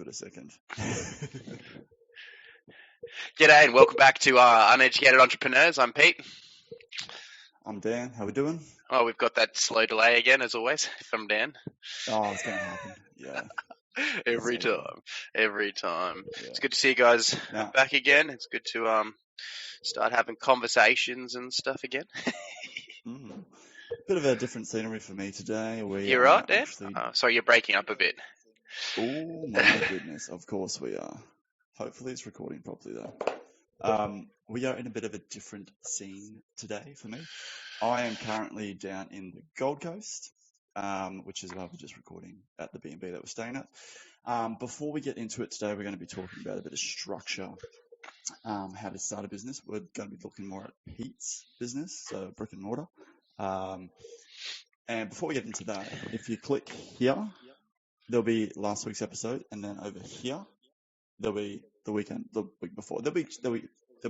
Good a second. G'day and welcome back to Uneducated Entrepreneurs. I'm Pete. I'm Dan. How we doing? Oh, we've got that slow delay again, as always, from Dan. Oh, it's going to happen. Yeah. Every It's time. Yeah. It's good to see you guys Now, back again. It's good to start having conversations and stuff again. bit of a different scenery for me today. You're right, Dan? Sorry, you're breaking up a bit. Oh, my goodness. Of course we are. Hopefully it's recording properly, though. We are in a bit of a different scene today for me. I am currently down in the Gold Coast, which is why we're just recording at the B&B that we're staying at. Before we get into it today, we're going to be talking about a bit of structure, how to start a business. We're going to be looking more at Pete's business, so brick and mortar. And before we get into that, if you click here, there'll be last week's episode, and then over here, there'll be the week before. There'll be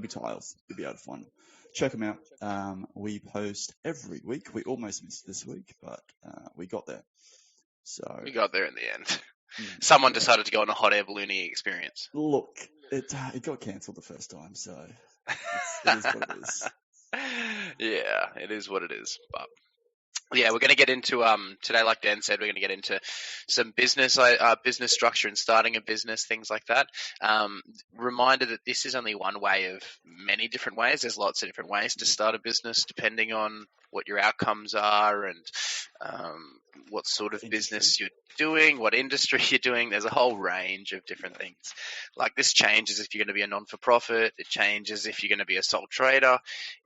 tiles. You'll be able to find them. Check them out. We post every week. We almost missed this week, but we got there. So we got there in the end. Someone decided to go on a hot air ballooning experience. Look, it got cancelled the first time, so it is what it is. Yeah, it is what it is. But yeah, we're going to get into today, like Dan said, we're going to get into some business structure and starting a business, things like that. Reminder that this is only one way of many different ways. There's lots of different ways to start a business depending on what your outcomes are and what sort of business you're doing, what industry you're doing. There's a whole range of different things. Like this changes if you're going to be a non-for-profit. It changes if you're going to be a sole trader.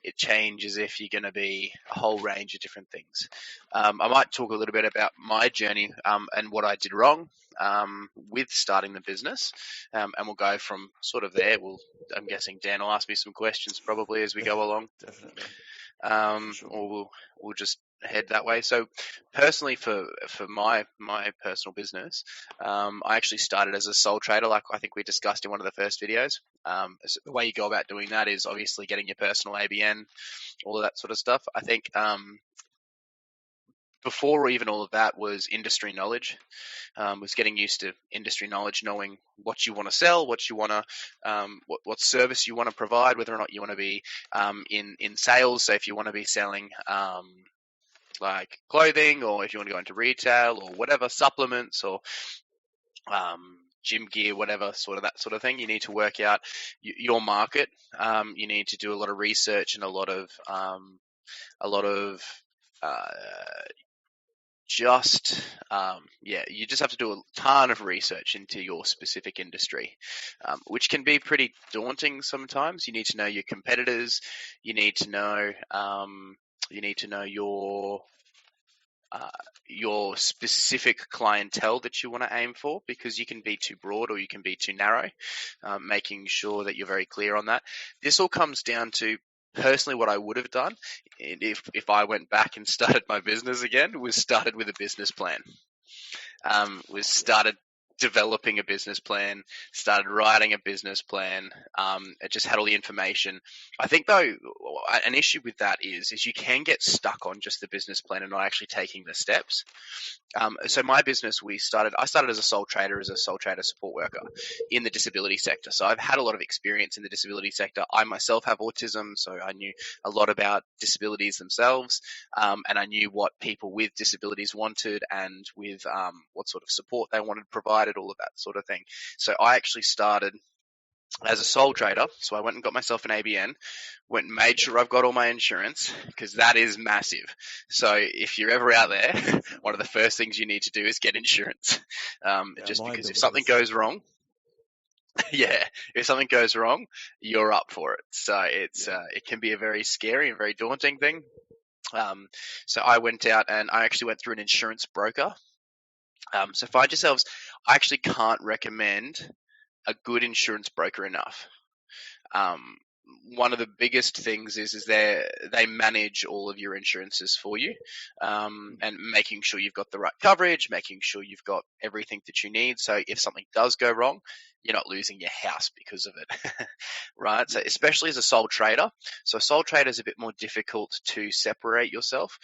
It changes if you're going to be a whole range of different things. I might talk a little bit about my journey and what I did wrong with starting the business, and we'll go from sort of there. I'm guessing Dan will ask me some questions probably as we go along. Definitely. Sure. Or we'll just head that way. So personally for my personal business, I actually started as a sole trader, like I think we discussed in one of the first videos. So the way you go about doing that is obviously getting your personal ABN, all of that sort of stuff. I think before even all of that was industry knowledge, was getting used to industry knowledge, knowing what you want to sell, what you want to, what service you want to provide, whether or not you want to be in sales. So if you want to be selling like clothing, or if you want to go into retail or whatever, supplements or gym gear, whatever, that sort of thing, you need to work out your market. You need to do a lot of research and a lot of you just have to do a ton of research into your specific industry, which can be pretty daunting sometimes. You need to know your competitors. You need to know your specific clientele that you want to aim for, because you can be too broad or you can be too narrow. Making sure that you're very clear on that. This all comes down to personally what I would have done if I went back and started my business again, was started with a business plan. Was started developing a business plan, started writing a business plan. It just had all the information. I think though, an issue with that is you can get stuck on just the business plan and not actually taking the steps. So my business, I started as a sole trader support worker in the disability sector. So I've had a lot of experience in the disability sector. I myself have autism, so I knew a lot about disabilities themselves, and I knew what people with disabilities wanted and with what sort of support they wanted provided, all of that sort of thing. So I actually started as a sole trader. So I went and got myself an ABN, went and made sure I've got all my insurance, because that is massive. So if you're ever out there, one of the first things you need to do is get insurance. Just because if something goes wrong, if something goes wrong, you're up for it. So it can be a very scary and very daunting thing. So I went out and I actually went through an insurance broker. So find yourselves, I actually can't recommend a good insurance broker enough. One of the biggest things is they manage all of your insurances for you, and making sure you've got the right coverage, making sure you've got everything that you need. So if something does go wrong, you're not losing your house because of it, right? So especially as a sole trader. So a sole trader is a bit more difficult to separate yourself.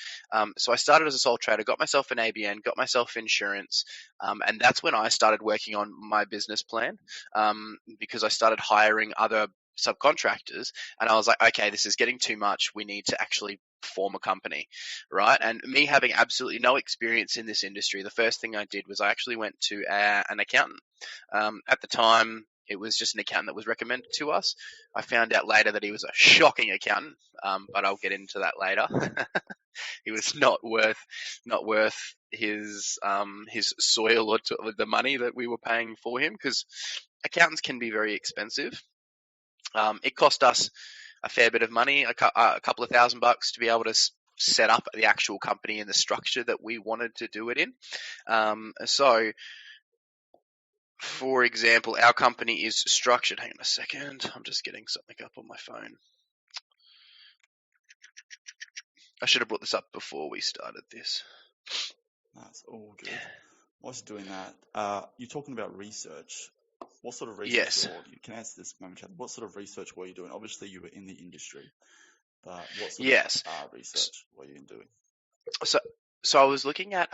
So I started as a sole trader, got myself an ABN, got myself insurance, and that's when I started working on my business plan, because I started hiring other subcontractors, and I was like, okay, this is getting too much. We need to actually form a company, right? And me having absolutely no experience in this industry, the first thing I did was I actually went to an accountant. At the time, it was just an accountant that was recommended to us. I found out later that he was a shocking accountant, but I'll get into that later. He was not worth his soil or the money that we were paying for him, because accountants can be very expensive. It cost us a fair bit of money, a couple of $1,000 to be able to set up the actual company in the structure that we wanted to do it in. So, for example, our company is structured. Hang on a second. I'm just getting something up on my phone. I should have brought this up before we started this. That's all good. Whilst you're doing that, you're talking about research. What sort of research? Yes. You can answer this momentarily. What sort of research were you doing? Obviously, you were in the industry, but what sort Yes. of research were you doing? So I was looking at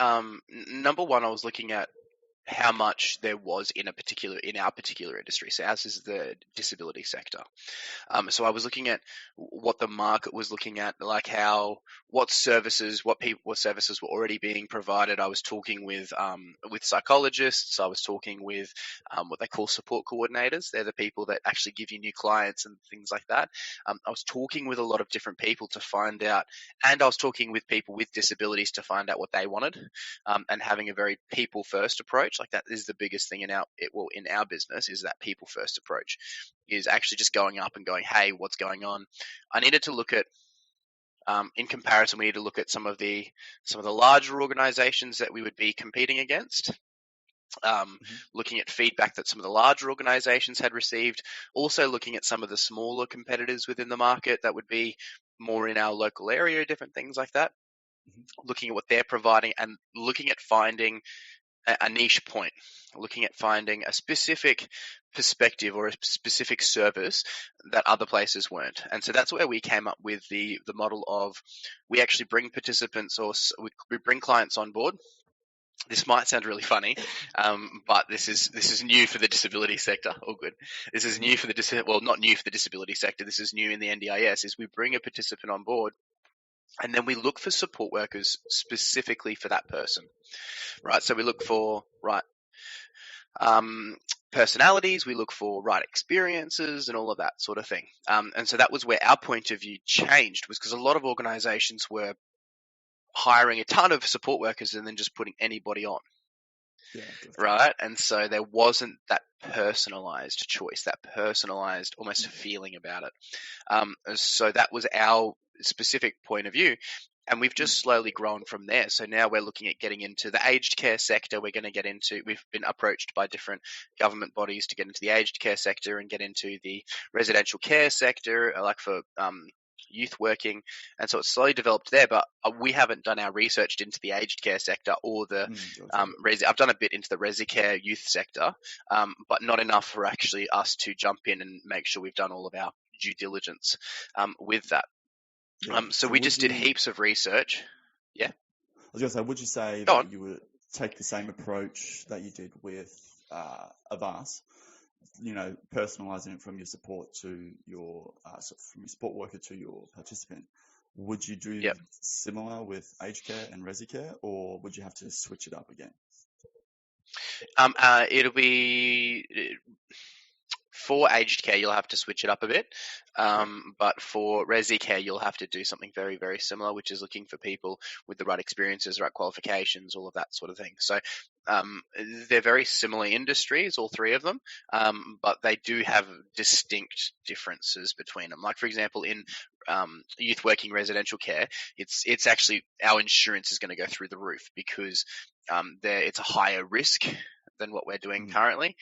number one. I was looking at how much there was in our particular industry. So ours is the disability sector. So I was looking at what the market was looking at, like what services were already being provided. I was talking with psychologists. I was talking with what they call support coordinators. They're the people that actually give you new clients and things like that. I was talking with a lot of different people to find out, and I was talking with people with disabilities to find out what they wanted, and having a very people first approach. Like that is the biggest thing in our business, is that people first approach, is actually just going up and going, hey, what's going on? I needed to look at, in comparison, we need to look at some of the larger organizations that we would be competing against. Looking at feedback that some of the larger organizations had received, also looking at some of the smaller competitors within the market that would be more in our local area, different things like that. Looking at what they're providing and looking at finding a niche point, looking at finding a specific perspective or a specific service that other places weren't. And so that's where we came up with the model of, we actually bring participants, or we bring clients on board. This might sound really funny, but this is new for the disability sector. Oh, good. This is new for not new for the disability sector. This is new in the NDIS. Is we bring a participant on board, and then we look for support workers specifically for that person, right? So we look for personalities, we look for right experiences, and all of that sort of thing. And so that was where our point of view changed, was because a lot of organizations were hiring a ton of support workers and then just putting anybody on. Yeah, right? And so there wasn't that personalized choice, that personalized almost feeling about it. So that was our specific point of view. And we've just slowly grown from there. So now we're looking at getting into the aged care sector. We've been approached by different government bodies to get into the aged care sector and get into the residential care sector, like for youth working. And so it's slowly developed there, but we haven't done our research into the aged care sector or the I've done a bit into the resi care youth sector, but not enough for actually us to jump in and make sure we've done all of our due diligence with that. So we just did heaps of research. Yeah. I was going to say, would you say that you would take the same approach that you did with Avast, personalizing it from your support to from your support worker to your participant? Would you do similar with aged care and resi care, or would you have to switch it up again? It'll be... For aged care, you'll have to switch it up a bit. But for resi care, you'll have to do something very, very similar, which is looking for people with the right experiences, right qualifications, all of that sort of thing. So they're very similar industries, all three of them, but they do have distinct differences between them. Like, for example, in youth working residential care, it's actually, our insurance is going to go through the roof because it's a higher risk than what we're doing currently.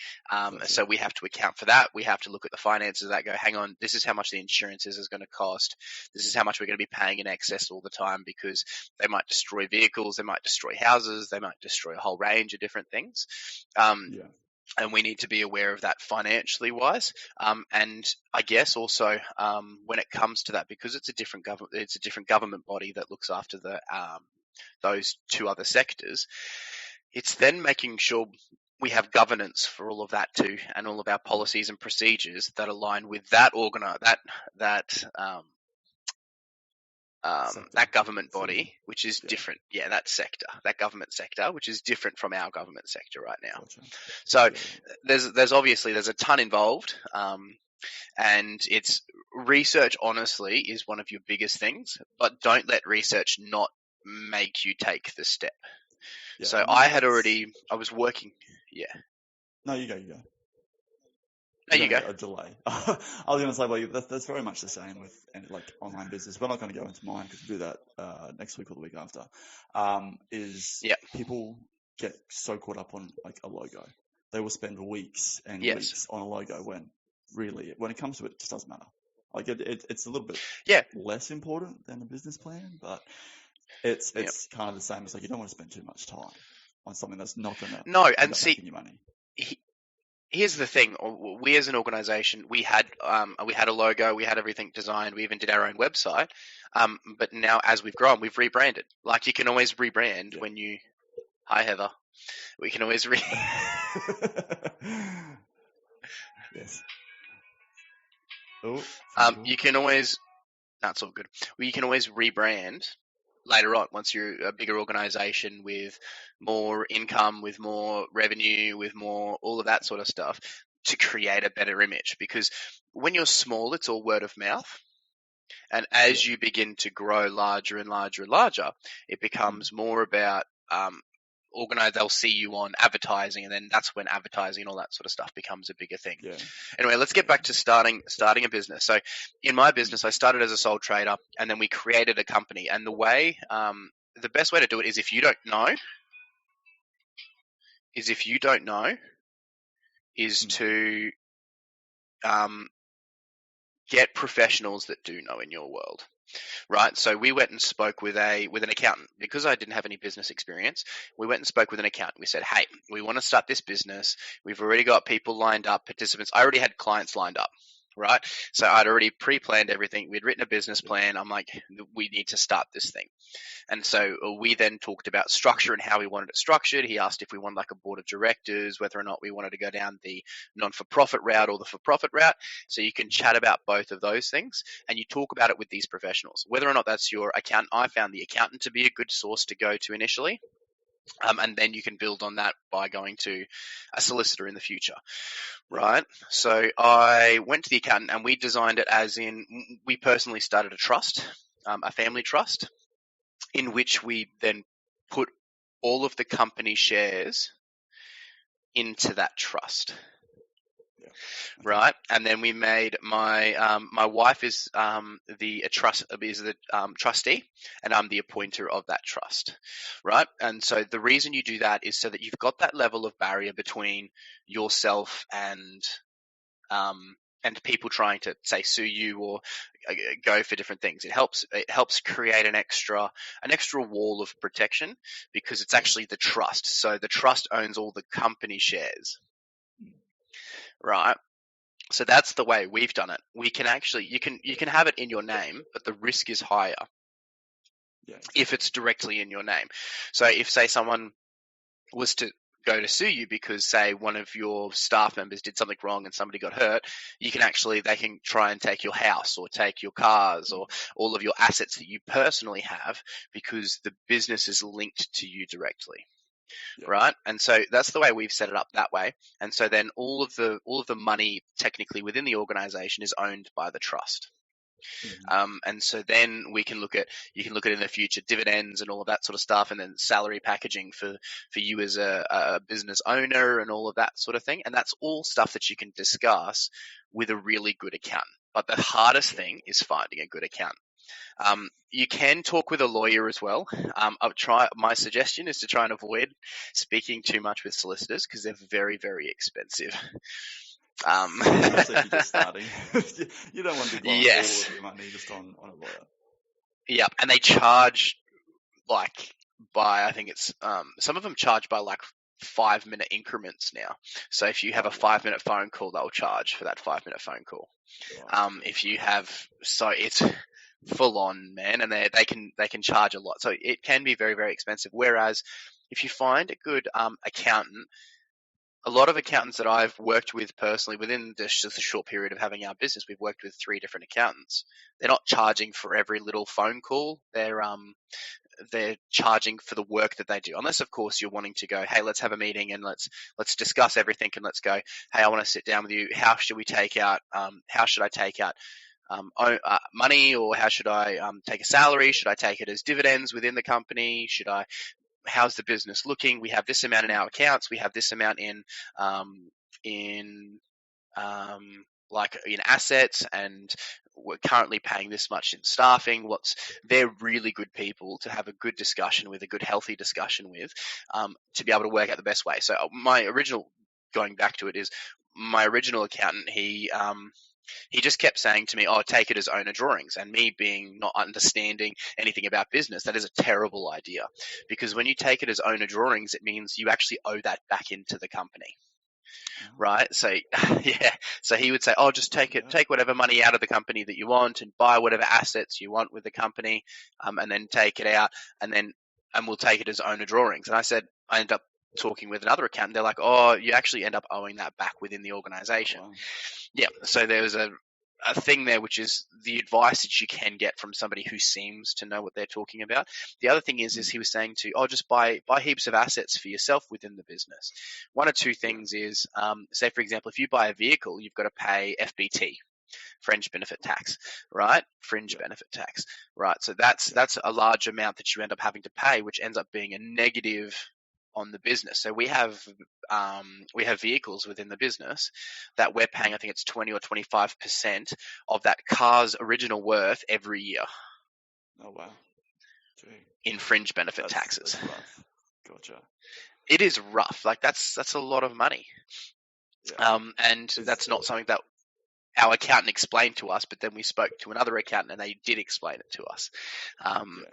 So we have to account for that. We have to look at the finances of that, go, hang on, this is how much the insurance is going to cost. This is how much we're going to be paying in excess all the time, because they might destroy vehicles, they might destroy houses, they might destroy a whole range of different things. and we need to be aware of that financially wise. And I guess also when it comes to that, because it's a different government body that looks after those two other sectors. It's then making sure we have governance for all of that too, and all of our policies and procedures that align with that that government body, which is different. Yeah, that government sector, which is different from our government sector right now. Gotcha. So there's obviously a ton involved, and it's research. Honestly, is one of your biggest things, but don't let research not make you take the step. Yeah, So I was working. Yeah. No, you go. No, you go. A delay. I was going to say, well, that's very much the same with like online business. We're not going to go into mine because we'll do that next week or the week after. People get so caught up on like a logo. They will spend weeks and weeks on a logo when really, when it comes to it, it just doesn't matter. Like it's a little bit less important than a business plan, but it's kind of the same. It's like you don't want to spend too much time on something that's not going to make you money. Here's the thing: we as an organisation, we had a logo, we had everything designed, we even did our own website. But now, as we've grown, we've rebranded. Like you can always rebrand when you. Hi, Heather. We can always Yes. Oh. You can always. That's all good. Well, you can always rebrand later on once you're a bigger organization with more income, with more revenue, with more all of that sort of stuff to create a better image. Because when you're small, it's all word of mouth. And as you begin to grow larger and larger and larger, it becomes more about they'll see you on advertising, and then that's when advertising and all that sort of stuff becomes a bigger thing. Yeah. Anyway, let's get back to starting a business. So in my business, I started as a sole trader, and then we created a company. And the best way to do it is if you don't know, to get professionals that do know in your world. Right, so we went and spoke with an accountant because I didn't have any business experience. We went and spoke with an accountant. We said, "Hey, we want to start this business. We've already got people lined up, participants. I already had clients lined up, right? So I'd already pre-planned everything. We'd written a business plan. I'm like, we need to start this thing." And so we then talked about structure and how we wanted it structured. He asked if we wanted like a board of directors, whether or not we wanted to go down the non-for-profit route or the for-profit route. So you can chat about both of those things and you talk about it with these professionals, whether or not that's your accountant. I found the accountant to be a good source to go to initially. And then you can build on that by going to a solicitor in the future, right? So I went to the accountant and we designed it as in, we personally started a trust, a family trust, in which we then put all of the company shares into that trust. Right, and then we made my wife is the trustee, and I'm the appointer of that trust, right? And so the reason you do that is so that you've got that level of barrier between yourself and people trying to say sue you or go for different things. It helps create an extra wall of protection because it's actually the trust. So the trust owns all the company shares. Right. So that's the way we've done it. We can actually, you can have it in your name, but the risk is higher if it's directly in your name. So if, say, someone was to go to sue you because, say, one of your staff members did something wrong and somebody got hurt, they can try and take your house or take your cars or all of your assets that you personally have because the business is linked to you directly. Right, and so that's the way we've set it up that way. And so then all of the money technically within the organization is owned by the trust. And so then you can look at in the future dividends and all of that sort of stuff, and then salary packaging for you as a business owner and all of that sort of thing. And that's all stuff that you can discuss with a really good accountant. But the hardest thing is finding a good accountant. You can talk with a lawyer as well. My suggestion is to try and avoid speaking too much with solicitors because they're very, very expensive. Especially if you're just starting. You don't want to be blowing all of your money just on a lawyer. Yeah, and they charge I think it's some of them charge by like 5-minute increments now. So if you have a 5-minute phone call, they'll charge for that 5-minute phone call. If you have, so it's full on, man, and they can charge a lot. So it can be very, very expensive. Whereas if you find a good accountant, a lot of accountants that I've worked with personally within just a short period of having our business, we've worked with 3 different accountants. They're not charging for every little phone call. They're charging for the work that they do. Unless, of course, you're wanting to go, hey, let's have a meeting and let's discuss everything, and let's go, hey, I want to sit down with you. How should I take out money, or how should I take a salary? Should I take it as dividends within the company? How's the business looking? We have this amount in our accounts. We have this amount in assets, and we're currently paying this much in staffing. They're really good people to have a good discussion with, a good healthy discussion with, to be able to work out the best way. So going back to it, is my original accountant, he just kept saying to me, oh, take it as owner drawings. And me being not understanding anything about business, that is a terrible idea. Because when you take it as owner drawings, it means you actually owe that back into the company. Right? So, yeah. So he would say, oh, just take whatever money out of the company that you want and buy whatever assets you want with the company, and then take it out, and we'll take it as owner drawings. And I ended up talking with another accountant. They're like, oh, you actually end up owing that back within the organization. Wow. Yeah. So there was a thing there, which is the advice that you can get from somebody who seems to know what they're talking about. The other thing is he was saying just buy heaps of assets for yourself within the business. One or two things is, say, for example, if you buy a vehicle, you've got to pay FBT. Fringe benefit tax, right? Benefit tax, right? So that's a large amount that you end up having to pay, which ends up being a negative on the business. So we have vehicles within the business that we're paying, I think it's 20 or 25% of that car's original worth every year. Oh wow. Gee. In fringe benefit taxes. That's rough. Gotcha. It is rough. Like that's a lot of money. Yeah. And that's not something that our accountant explained to us, but then we spoke to another accountant and they did explain it to us.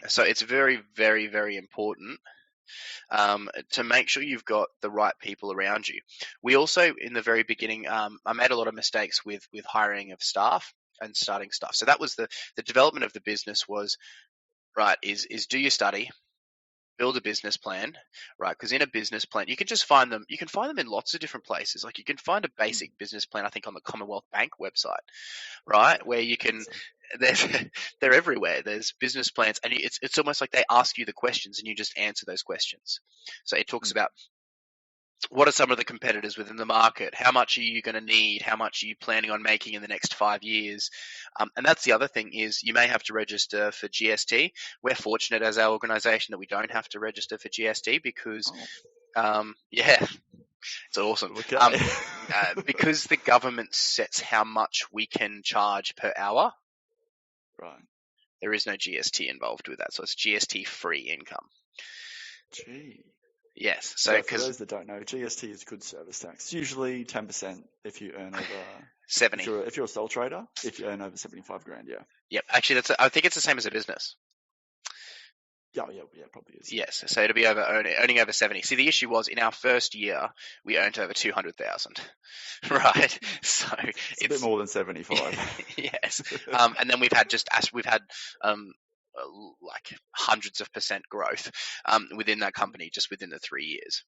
So it's very, very, very important to make sure you've got the right people around you. We also, in the very beginning, I made a lot of mistakes with hiring of staff and starting stuff. So that was the development of the business was, right, is do your study, build a business plan, right? Because in a business plan, you can just find them. You can find them in lots of different places. Like you can find a basic business plan, I think, on the Commonwealth Bank website, right? Where you can, they're everywhere. There's business plans, and it's almost like they ask you the questions and you just answer those questions. So it talks about what are some of the competitors within the market? How much are you going to need? How much are you planning on making in the next 5 years? And that's the other thing is you may have to register for GST. We're fortunate as our organisation that we don't have to register for GST because, it's awesome. Okay. Because the government sets how much we can charge per hour. Right. There is no GST involved with that, so it's GST-free income. Gee. Yes. So for those that don't know, GST is good service tax. It's usually 10% if you earn over 70. If you're a sole trader, if you earn over 75 grand, yeah. Yep. Actually, I think it's the same as a business. Yeah, probably is. Yes. So it'll be earning over 70. See, the issue was in our first year we earned over 200,000. Right. So it's a bit more than 75. Yes. And then we've had like hundreds of percent growth within that company just within the 3 years,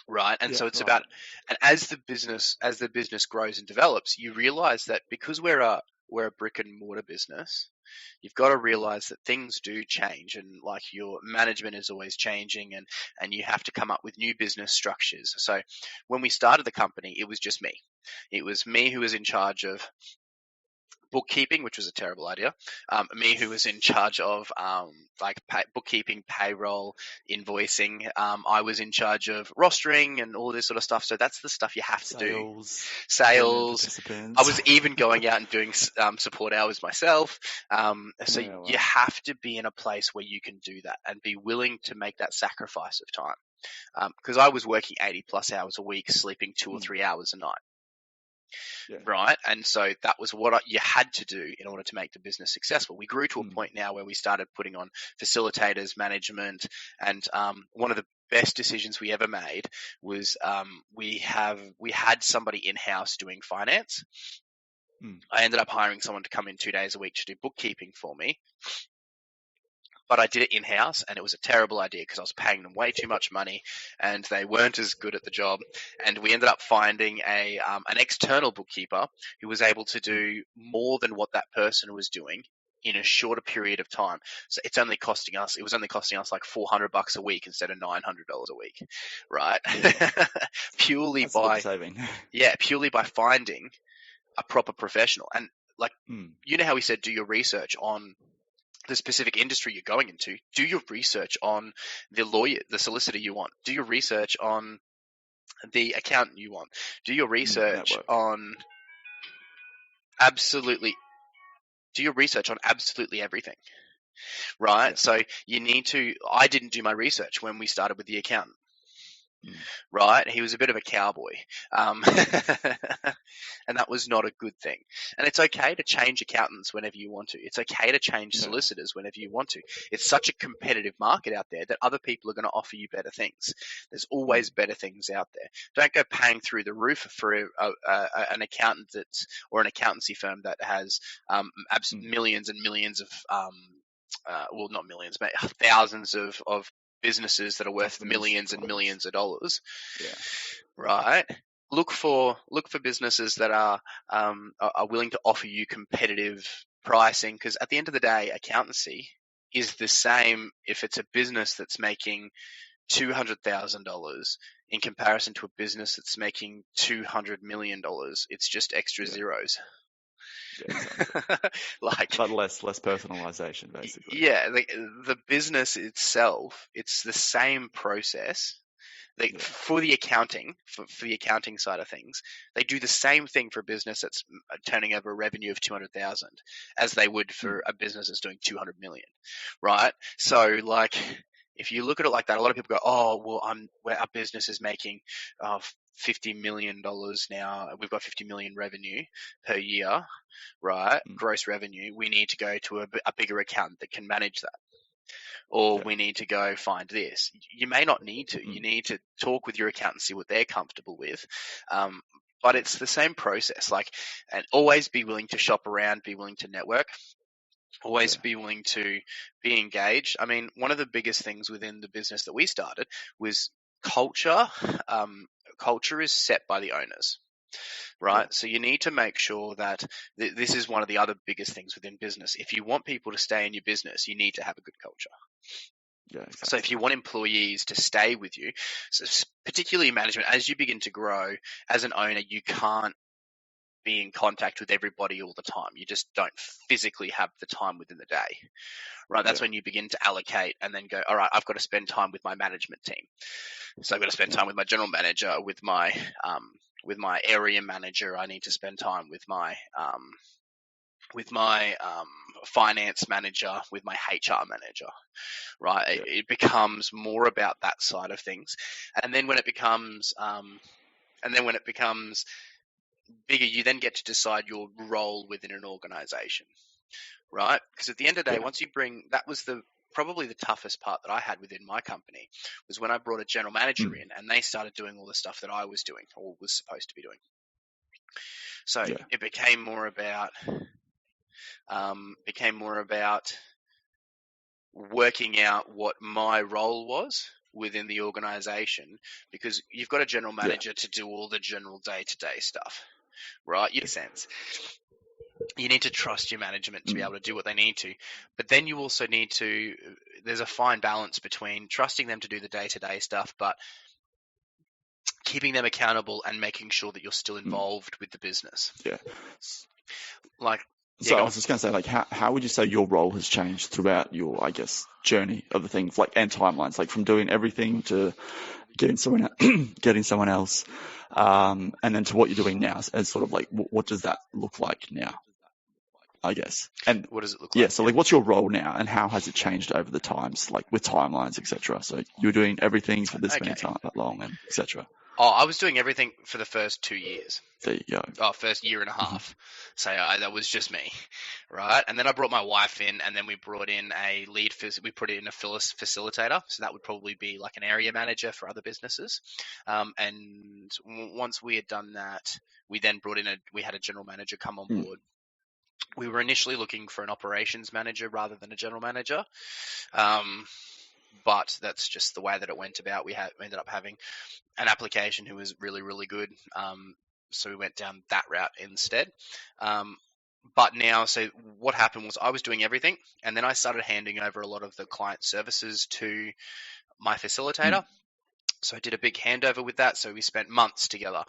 right? And so it's about, and as the business grows and develops, you realize that because we're a brick and mortar business, you've got to realize that things do change, and like your management is always changing, and you have to come up with new business structures. So when we started the company, it was just me. It was me who was in charge of bookkeeping, which was a terrible idea. Me who was in charge of bookkeeping, payroll, invoicing. I was in charge of rostering and all this sort of stuff. So that's the stuff you have to do. Sales. I was even going out and doing support hours myself. You have to be in a place where you can do that and be willing to make that sacrifice of time. Because I was working 80 plus hours a week, sleeping 2 or 3 hours a night. Yeah. Right. And so that was what you had to do in order to make the business successful. We grew to a point now where we started putting on facilitators, management, and one of the best decisions we ever made was we had somebody in-house doing finance. I ended up hiring someone to come in 2 days a week to do bookkeeping for me. But I did it in-house, and it was a terrible idea because I was paying them way too much money, and they weren't as good at the job. And we ended up finding an external bookkeeper who was able to do more than what that person was doing in a shorter period of time. So it was only costing us like $400 a week instead of $900 a week, right? purely That's a bit of saving. Purely by finding a proper professional. And like, you know how we said, do your research on the specific industry you're going into. Do your research on the lawyer, the solicitor you want. Do your research on the accountant you want. Do your research on absolutely everything. Right? Yeah. So you need to, I didn't do my research when we started with the accountant. Right? He was a bit of a cowboy. And that was not a good thing. And it's okay to change accountants whenever you want to. It's okay to change solicitors whenever you want to. It's such a competitive market out there that other people are going to offer you better things. There's always better things out there. Don't go paying through the roof for an accountant or an accountancy firm that has millions and millions of well, not millions, but thousands of businesses that are worth millions and millions of dollars. Yeah. Right. Look for businesses that are willing to offer you competitive pricing, because at the end of the day, accountancy is the same if it's a business that's making $200,000 in comparison to a business that's making $200 million. It's just extra zeros. Yeah, exactly. But less personalization, basically. Yeah, the business itself, it's the same process. For the accounting, for the accounting side of things, they do the same thing for a business that's turning over a revenue of 200,000 as they would for a business that's doing 200 million, right? So, like, if you look at it like that, a lot of people go, "Oh, well, our business is making $50 million now. We've got 50 million revenue per year, right? Gross revenue. We need to go to a bigger accountant that can manage that. Or we need to go find this." You may not need to. You need to talk with your accountant, see what they're comfortable with. But it's the same process. And always be willing to shop around, be willing to network. Always be willing to be engaged. I mean, one of the biggest things within the business that we started was culture. Culture is set by the owners, right? Yeah. So you need to make sure that this is one of the other biggest things within business. If you want people to stay in your business, you need to have a good culture. Yeah, exactly. So if you want employees to stay with you, so particularly management, as you begin to grow as an owner, you can't be in contact with everybody all the time. You just don't physically have the time within the day, right? That's when you begin to allocate and then go, all right, I've got to spend time with my management team. So I've got to spend time with my general manager, with my area manager. I need to spend time with my finance manager, with my HR manager, right? Yeah. It becomes more about that side of things. And then when it becomes bigger, you then get to decide your role within an organization, right? Because at the end of the day, once you bring, that was probably the toughest part that I had within my company, was when I brought a general manager in and they started doing all the stuff that I was doing or was supposed to be doing. So it became more about working out what my role was within the organization, because you've got a general manager to do all the general day-to-day stuff, right? You sense. You need to trust your management to be able to do what they need to, but then you also need to, there's a fine balance between trusting them to do the day-to-day stuff, but keeping them accountable and making sure that you're still involved with the business. Yeah. So I was just going to say, how would you say your role has changed throughout your, I guess, journey of the things, and timelines, from doing everything to getting someone else, and then to what you're doing now, as sort of what does that look like now? I guess. And What does it look yeah, like? so like what's your role now and how has it changed over the times, like with timelines, etc.? So you're doing everything for this many Okay. time that long and etc. Oh, I was doing everything for the first 2 years. There you go. Oh, first year and a Mhm. half. So that was just me, right? And then I brought my wife in, and then we brought in a lead. We put in a facilitator. So that would probably be like an area manager for other businesses. And once we had done that, we then brought in we had a general manager come on board. We were initially looking for an operations manager rather than a general manager. But that's just the way that it went about. We ended up having an application who was really, really good. So we went down that route instead. But now, so what happened was I was doing everything, and then I started handing over a lot of the client services to my facilitator. So I did a big handover with that. So we spent months together,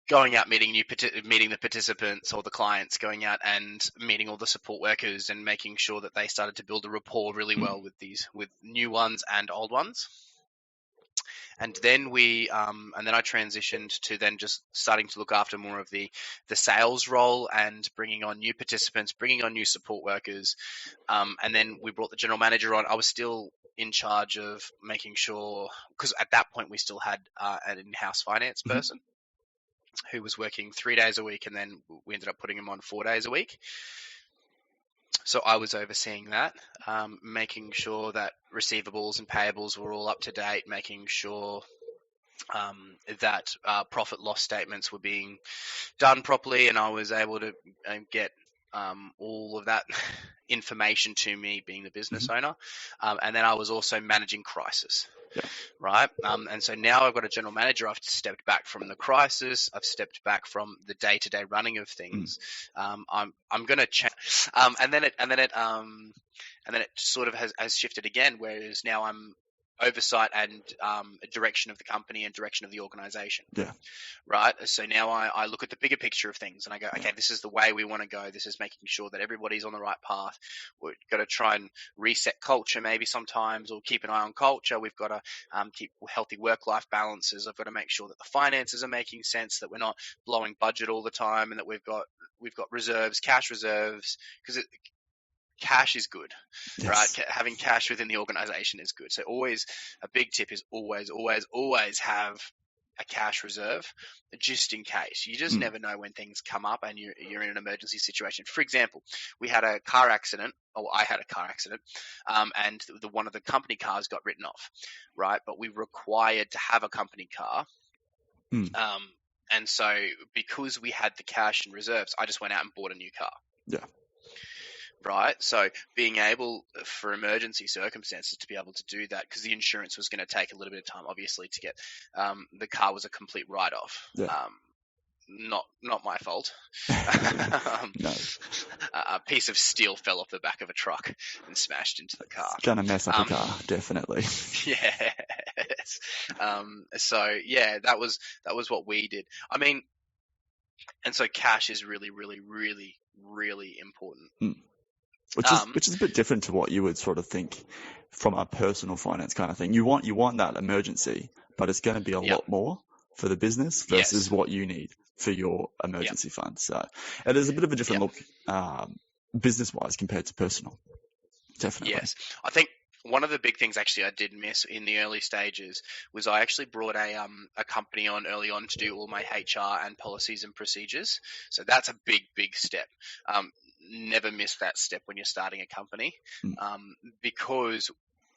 going out meeting the participants or the clients, going out and meeting all the support workers and making sure that they started to build a rapport really well with new ones and old ones. And then I transitioned to then just starting to look after more of the sales role and bringing on new participants, bringing on new support workers. And then we brought the general manager on. I was still in charge of making sure, because at that point we still had an in-house finance person who was working 3 days a week, and then we ended up putting him on 4 days a week. So I was overseeing that, making sure that receivables and payables were all up to date, making sure that profit loss statements were being done properly, and I was able to get all of that information to me, being the business owner. And then I was also managing crisis. Yeah. Right. And so now I've got a general manager. I've stepped back from the crisis. I've stepped back from the day-to-day running of things. I'm going to change. And then it sort of has shifted again, whereas now I'm oversight and direction of the company and direction of the organization. Yeah. Right. So now I look at the bigger picture of things and I go, okay, this is the way we want to go. This is making sure that everybody's on the right path. We've got to try and reset culture maybe sometimes, or keep an eye on culture. We've got to keep healthy work-life balances. I've got to make sure that the finances are making sense, that we're not blowing budget all the time, and that we've got reserves, cash reserves, because cash is good, right? Having cash within the organization is good. So always, a big tip is always have a cash reserve just in case. You just never know when things come up and you're in an emergency situation. For example, we had a car accident, or I had a car accident, and one of the company cars got written off, right? But we were required to have a company car. And so because we had the cash and reserves, I just went out and bought a new car. Yeah. Right. So being able, for emergency circumstances, to be able to do that, because the insurance was going to take a little bit of time, obviously, to get, the car was a complete write-off. Yeah. Not my fault. No. A piece of steel fell off the back of a truck and smashed into the car. It's gonna mess up a car, definitely. Yes. So yeah, that was what we did. I mean, and so cash is really, really, really, really important. Which is a bit different to what you would sort of think from a personal finance kind of thing. You want that emergency, but it's going to be a lot more for the business versus what you need for your emergency fund. So it is a bit of a different look business-wise compared to personal. Definitely. Yes. I think one of the big things actually I did miss in the early stages was I actually brought a company on early on to do all my HR and policies and procedures. So that's a big, big step. Never miss that step when you're starting a company, because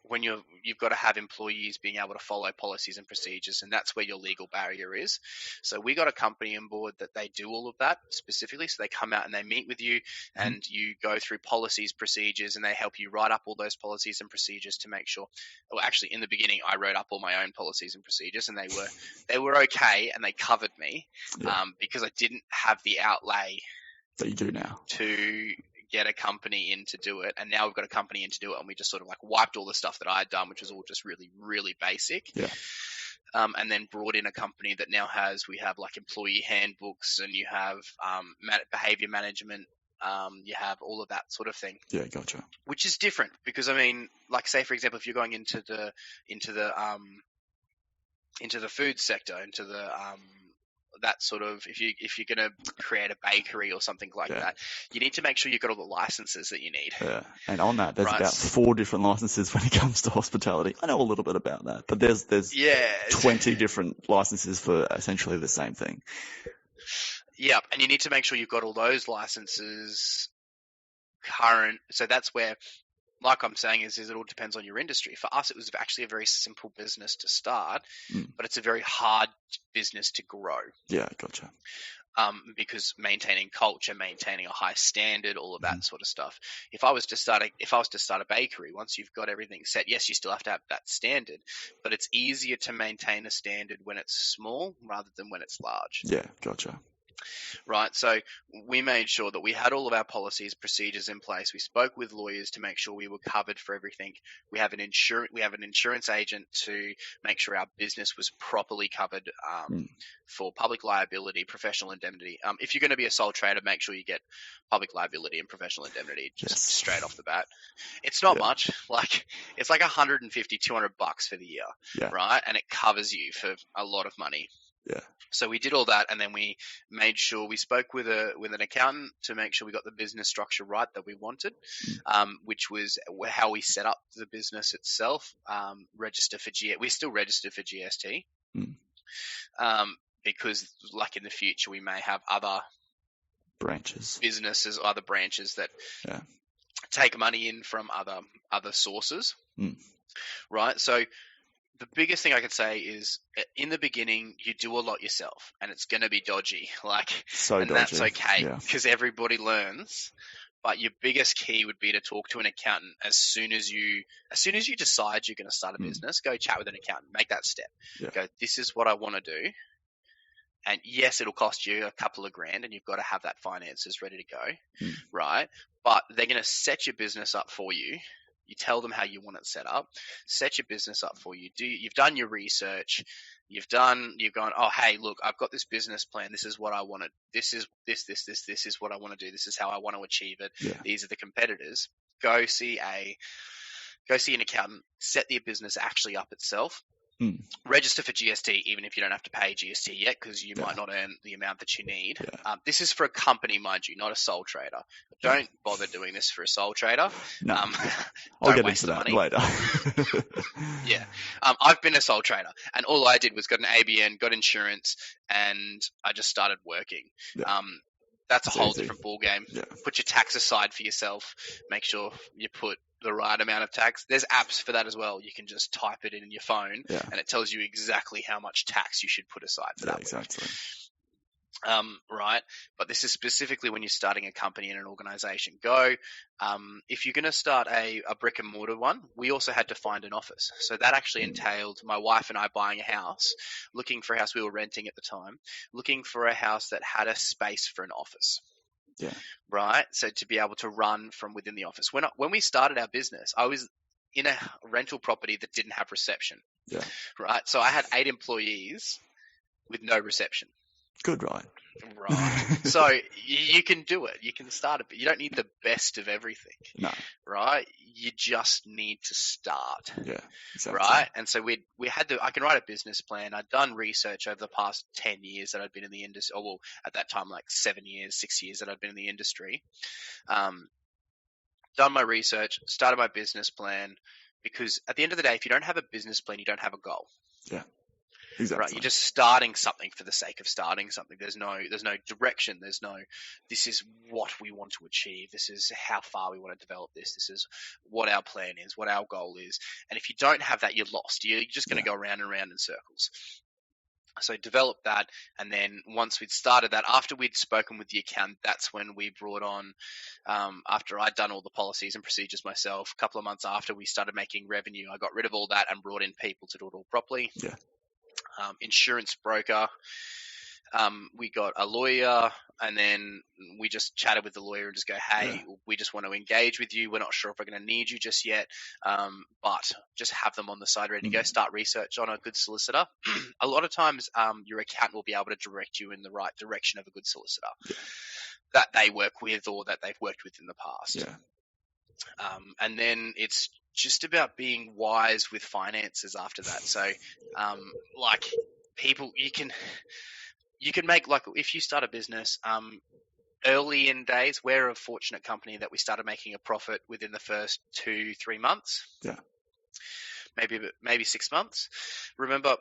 when you've got to have employees being able to follow policies and procedures, and that's where your legal barrier is. So we got a company on board that they do all of that specifically. So they come out and they meet with you, and you go through policies, procedures, and they help you write up all those policies and procedures to make sure. Well, actually, in the beginning, I wrote up all my own policies and procedures, and they were okay, and they covered me because I didn't have the outlay that you do now to get a company in to do it. And now we've got a company in to do it, and we just sort of like wiped all the stuff that I had done, which was all just really, really basic. Yeah. And then brought in a company that now we have like employee handbooks, and you have behavior management. You have all of that sort of thing. Yeah, gotcha. Which is different because, I mean, like say for example, if you're going into the food sector, into the that sort of, if you're going to create a bakery or something like Yeah. that, you need to make sure you've got all the licenses that you need. Yeah. And on that, there's Right. about 4 different licenses when it comes to hospitality. I know a little bit about that, but there's Yeah. 20 different licenses for essentially the same thing. Yeah, and you need to make sure you've got all those licenses current. So that's where, like I'm saying, is it all depends on your industry. For us, it was actually a very simple business to start, but it's a very hard business to grow. Yeah, gotcha. Because maintaining culture, maintaining a high standard, all of that sort of stuff. If I was to start a bakery, once you've got everything set, yes, you still have to have that standard, but it's easier to maintain a standard when it's small rather than when it's large. Yeah, gotcha. Right, so we made sure that we had all of our policies, procedures in place. We spoke with lawyers to make sure we were covered for everything. We have an insurance agent to make sure our business was properly covered for public liability, professional indemnity. If you're going to be a sole trader, make sure you get public liability and professional indemnity just straight off the bat. It's not much, it's like $150, $200 for the year, right? And it covers you for a lot of money. Yeah. So we did all that, and then we made sure we spoke with an accountant to make sure we got the business structure right that we wanted, which was how we set up the business itself. We still register for GST, because like in the future we may have other businesses, other branches that take money in from other sources, right? So the biggest thing I can say is in the beginning, you do a lot yourself and it's going to be dodgy. That's okay because everybody learns. But your biggest key would be to talk to an accountant as soon as you decide you're going to start a business. Go chat with an accountant, make that step. Go, this is what I want to do. And yes, it'll cost you a couple of grand and you've got to have that finances ready to go, right? But they're going to set your business up for you. You tell them how you want it set up, set your business up for you. You've done your research. You've gone, oh, hey, look, I've got this business plan. This is what I want to, this is what I want to do. This is how I want to achieve it. Yeah. These are the competitors. Go see an accountant, set the business actually up itself. Register for GST, even if you don't have to pay GST yet, because you might not earn the amount that you need. This is for a company, mind you, not a sole trader. Don't bother doing this for a sole trader. No. I'll get into that later. I've been a sole trader, and all I did was got an ABN, got insurance, and I just started working. That's a whole different ball game. Put your tax aside for yourself. Make sure you put the right amount of tax. There's apps for that as well. You can just type it in your phone and it tells you exactly how much tax you should put aside for that. Exactly. Right. But this is specifically when you're starting a company in an organization. If you're going to start a brick and mortar one, we also had to find an office. So that actually entailed my wife and I buying a house, looking for a house. We were renting at the time, looking for a house that had a space for an office. Yeah. Right. So to be able to run from within the office. When we started our business, I was in a rental property that didn't have reception. Yeah. Right. So I had 8 employees with no reception. Good, right? Right. So you can do it. You can start it, but you don't need the best of everything. No. Right. You just need to start. Yeah. Exactly. Right. And so I can write a business plan. I'd done research over the past 10 years that I'd been in the industry. Or well, at that time, like 6 years that I'd been in the industry. Done my research, started my business plan, because at the end of the day, if you don't have a business plan, you don't have a goal. Yeah. Exactly. Right, you're just starting something for the sake of starting something. There's no direction. There's no, this is what we want to achieve. This is how far we want to develop this. This is what our plan is, what our goal is. And if you don't have that, you're lost. You're just going to go around and around in circles. So develop that, and then once we'd started that, after we'd spoken with the accountant, that's when we brought on, after I'd done all the policies and procedures myself, a couple of months after we started making revenue, I got rid of all that and brought in people to do it all properly. Yeah. Insurance broker. We got a lawyer, and then we just chatted with the lawyer and just go, hey, we just want to engage with you. We're not sure if we're going to need you just yet, but just have them on the side ready to go. Start research on a good solicitor. A lot of times your accountant will be able to direct you in the right direction of a good solicitor that they work with or that they've worked with in the past. Yeah. And then it's just about being wise with finances after that. So, like people, you you can make, like, if you start a business, early in days, we're a fortunate company that we started making a profit within the first 2-3 months. Yeah. Maybe 6 months. Remember,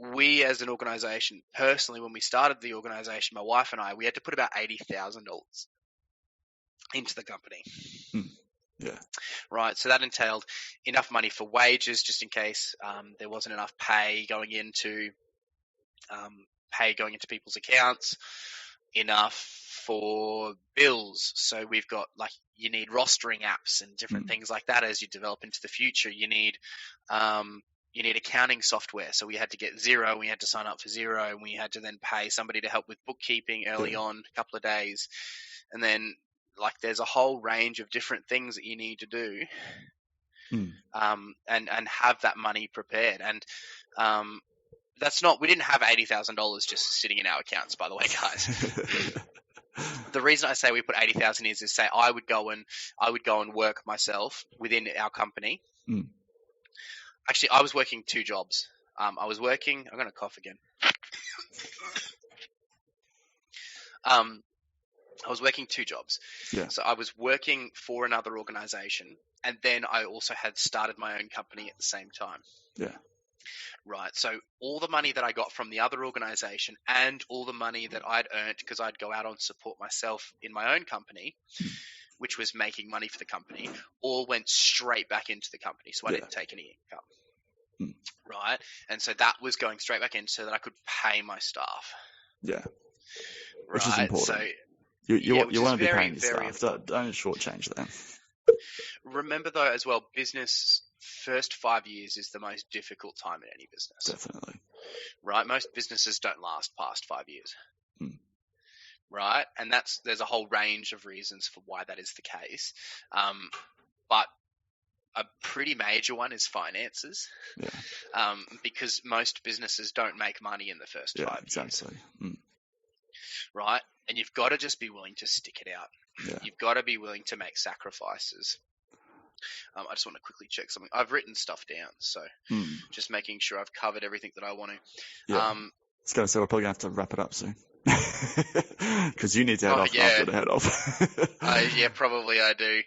we as an organization, personally, when we started the organization, my wife and I, we had to put about $80,000 into the company. Yeah. Right. So that entailed enough money for wages, just in case there wasn't enough pay going into people's accounts, enough for bills. So we've got, like, you need rostering apps and different things like that as you develop into the future. You need accounting software. So we had to get Xero. We had to sign up for Xero, and we had to then pay somebody to help with bookkeeping early on, a couple of days. And then, like, there's a whole range of different things that you need to do, and have that money prepared. And we didn't have $80,000 just sitting in our accounts, by the way, guys. The reason I say we put 80,000 is say I would go and work myself within our company. Actually, I was working 2 jobs. I'm going to cough again. I was working 2 jobs. Yeah. So I was working for another organization, and then I also had started my own company at the same time. Yeah. Right. So all the money that I got from the other organization and all the money that I'd earned, because I'd go out and support myself in my own company, which was making money for the company, all went straight back into the company. So I didn't take any income. Right. And so that was going straight back in so that I could pay my staff. Yeah. Right. Which is important. So you want to be very, paying your staff. Don't shortchange them. Remember, though, as well, business first 5 years is the most difficult time in any business. Definitely. Right? Most businesses don't last past 5 years. Right? And there's a whole range of reasons for why that is the case. But a pretty major one is finances. Yeah. Because most businesses don't make money in the first 5 years. Exactly. Right? And you've got to just be willing to stick it out. Yeah. You've got to be willing to make sacrifices. I just want to quickly check something. I've written stuff down, so just making sure I've covered everything that I want to. Yeah. I was going to say, we're probably going to have to wrap it up soon. Because you need to head off and I've got to head off. Yeah, probably I do.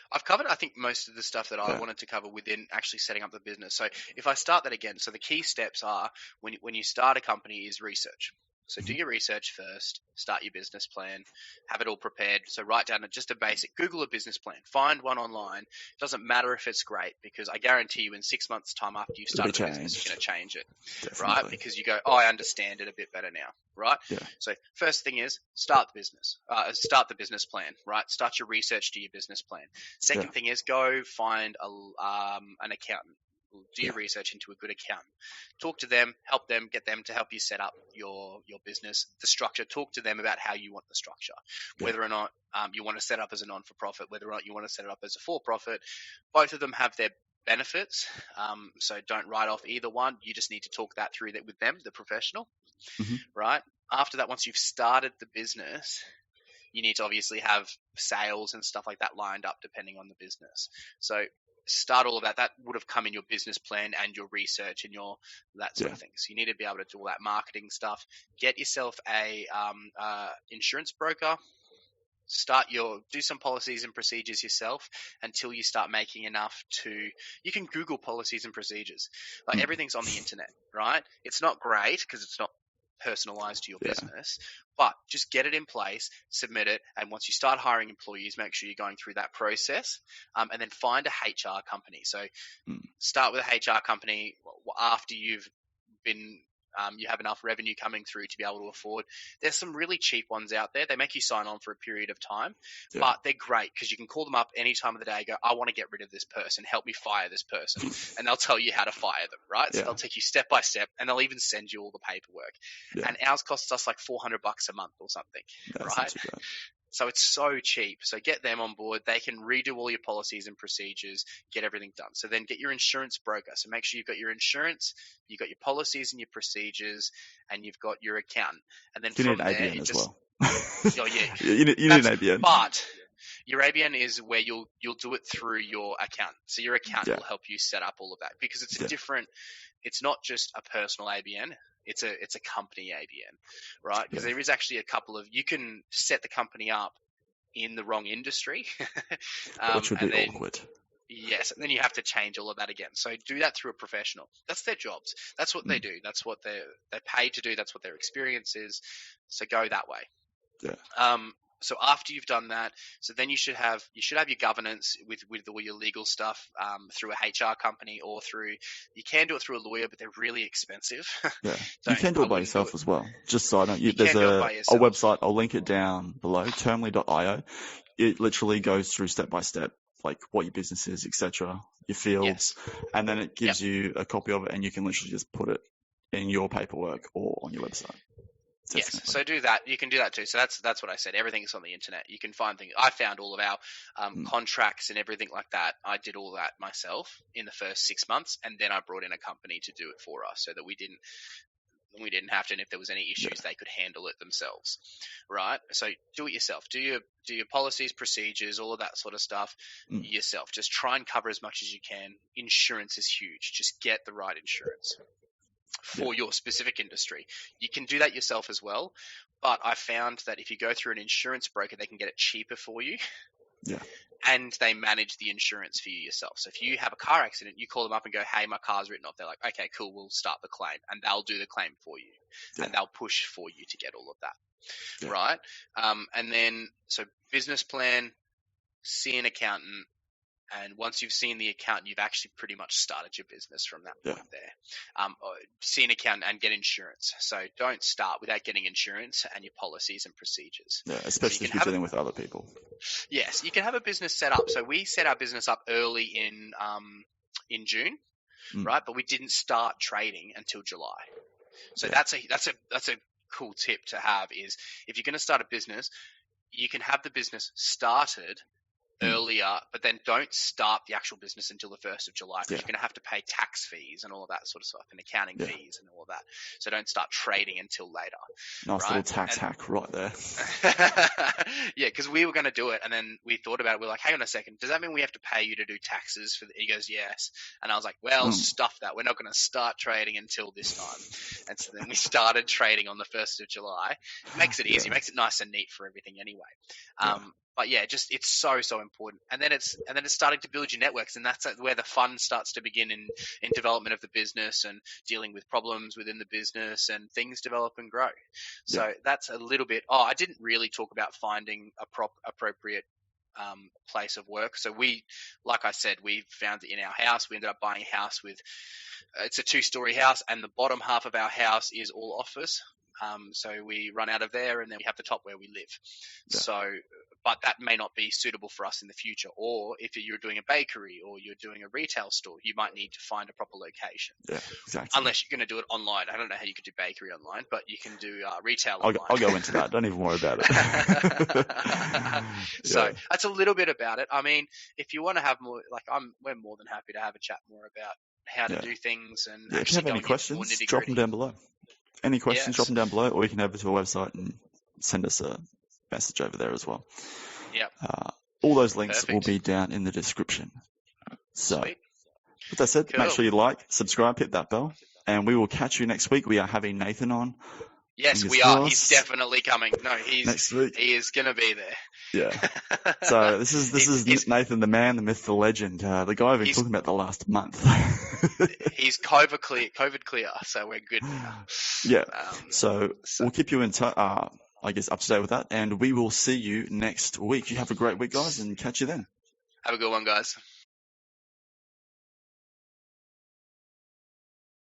I've covered, I think, most of the stuff that I wanted to cover within actually setting up the business. So if I start that again, so the key steps are when you start a company is research. So do your research first, start your business plan, have it all prepared. So write down just a basic, Google a business plan, find one online. It doesn't matter if it's great, because I guarantee you in 6 months' time after you've started the business, you're going to change it. Definitely. Right? Because you go, I understand it a bit better now, right? Yeah. So first thing is start the business, start the business plan, right? Start your research, do your business plan. Second thing is go find an accountant. Do your research into a good accountant. Talk to them, help them, get them to help you set up your business, the structure. Talk to them about how you want the structure, whether or not you want to set up as a non-for-profit, whether or not you want to set it up as a for-profit. Both of them have their benefits, so don't write off either one. You just need to talk that through with them, the professional, right? After that, once you've started the business, you need to obviously have sales and stuff like that lined up depending on the business. So start all of that. That would have come in your business plan and your research and your that sort of thing. So you need to be able to do all that marketing stuff. Get yourself a insurance broker. Do some policies and procedures yourself until you start making enough you can Google policies and procedures. Like everything's on the internet, right? It's not great because it's not personalized to your business, but just get it in place, submit it, and once you start hiring employees, make sure you're going through that process, and then find a HR company. So start with a HR company after you've been you have enough revenue coming through to be able to afford. There's some really cheap ones out there. They make you sign on for a period of time, but they're great because you can call them up any time of the day and go, I want to get rid of this person. Help me fire this person. And they'll tell you how to fire them, right? So they'll take you step by step, and they'll even send you all the paperwork. And ours costs us like $400 a month or something, right? So it's so cheap. So get them on board. They can redo all your policies and procedures, get everything done. So then get your insurance broker. So make sure you've got your insurance, you've got your policies and your procedures, and you've got your accountant. And then you from need an ABN as well. You need an ABN. But your ABN is where you'll do it through your accountant. So your accountant will help you set up all of that because it's a different it's not just a personal ABN. It's a company ABN, right? Because there is actually a couple of, you can set the company up in the wrong industry. Which would be awkward. Yes, and then you have to change all of that again. So do that through a professional. That's their jobs. That's what they do. That's what they're paid to do. That's what their experience is. So go that way. Yeah. So after you've done that, so then you should have your governance with all your legal stuff through a HR company, or you can do it through a lawyer, but they're really expensive. Yeah, you can do it by yourself as well. Just so I don't, there's a website, I'll link it down below, termly.io. It literally goes through step by step, like what your business is, etc., your fields, and then it gives you a copy of it, and you can literally just put it in your paperwork or on your website. Definitely. Yes, so do that. You can do that too. So that's what I said. Everything is on the internet. You can find things. I found all of our contracts and everything like that. I did all that myself in the first 6 months, and then I brought in a company to do it for us, so that we didn't have to. And if there was any issues, they could handle it themselves, right? So do it yourself. Do your policies, procedures, all of that sort of stuff yourself. Just try and cover as much as you can. Insurance is huge. Just get the right insurance for your specific industry. You can do that yourself as well, but I found that if you go through an insurance broker, they can get it cheaper for you. Yeah. And they manage the insurance for you yourself. So if you have a car accident, you call them up and go, hey, my car's written off. They're like, okay, cool, we'll start the claim. And they'll do the claim for you. Yeah. And they'll push for you to get all of that. Yeah. Right? And then, so business plan, see an accountant. And once you've seen the accountant, you've actually pretty much started your business from that point there. See an accountant and get insurance. So don't start without getting insurance and your policies and procedures. Yeah, especially if you're dealing with other people. Yes, you can have a business set up. So we set our business up early in June, right? But we didn't start trading until July. So that's a cool tip to have, is if you're going to start a business, you can have the business started earlier, but then don't start the actual business until the 1st of July, because you're going to have to pay tax fees and all of that sort of stuff, and accounting fees and all of that. So don't start trading until later. Nice little tax hack right there. Yeah, because we were going to do it, and then we thought about it. We're like, hang on a second, does that mean we have to pay you to do taxes for He goes, yes. And I was like, well, stuff that. We're not going to start trading until this time. And so then we started trading on the 1st of July. It makes it easy, makes it nice and neat for everything anyway. But yeah, just it's so important. And then it's starting to build your networks, and that's where the fun starts to begin in development of the business and dealing with problems within the business, and things develop and grow. So that's a little bit. I didn't really talk about finding a appropriate place of work. So like I said, we found it in our house. We ended up buying a house it's a 2-story house, and the bottom half of our house is all office. So we run out of there, and then we have the top where we live. Yeah. So, but that may not be suitable for us in the future. Or if you're doing a bakery or you're doing a retail store, you might need to find a proper location. Yeah, exactly. Unless you're going to do it online. I don't know how you could do bakery online, but you can do retail online. I'll go into that. Don't even worry about it. So that's a little bit about it. I mean, if you want to have more, we're more than happy to have a chat more about how to do things. And if you have any questions, drop them down below. Any questions, drop them down below, or you can over to our website and send us a message over there as well. Yeah. All those links will be down in the description. So, with that said, make sure you like, subscribe, hit that bell, and we will catch you next week. We are having Nathan on. Yes, we are. He's definitely coming. No, next week. He is going to be there. Yeah. So this is Nathan, the man, the myth, the legend, the guy I've been talking about the last month. He's COVID clear, so we're good now. Yeah. So we'll keep you in touch, I guess, up to date with that, and we will see you next week. You have a great week, guys, and catch you then. Have a good one, guys.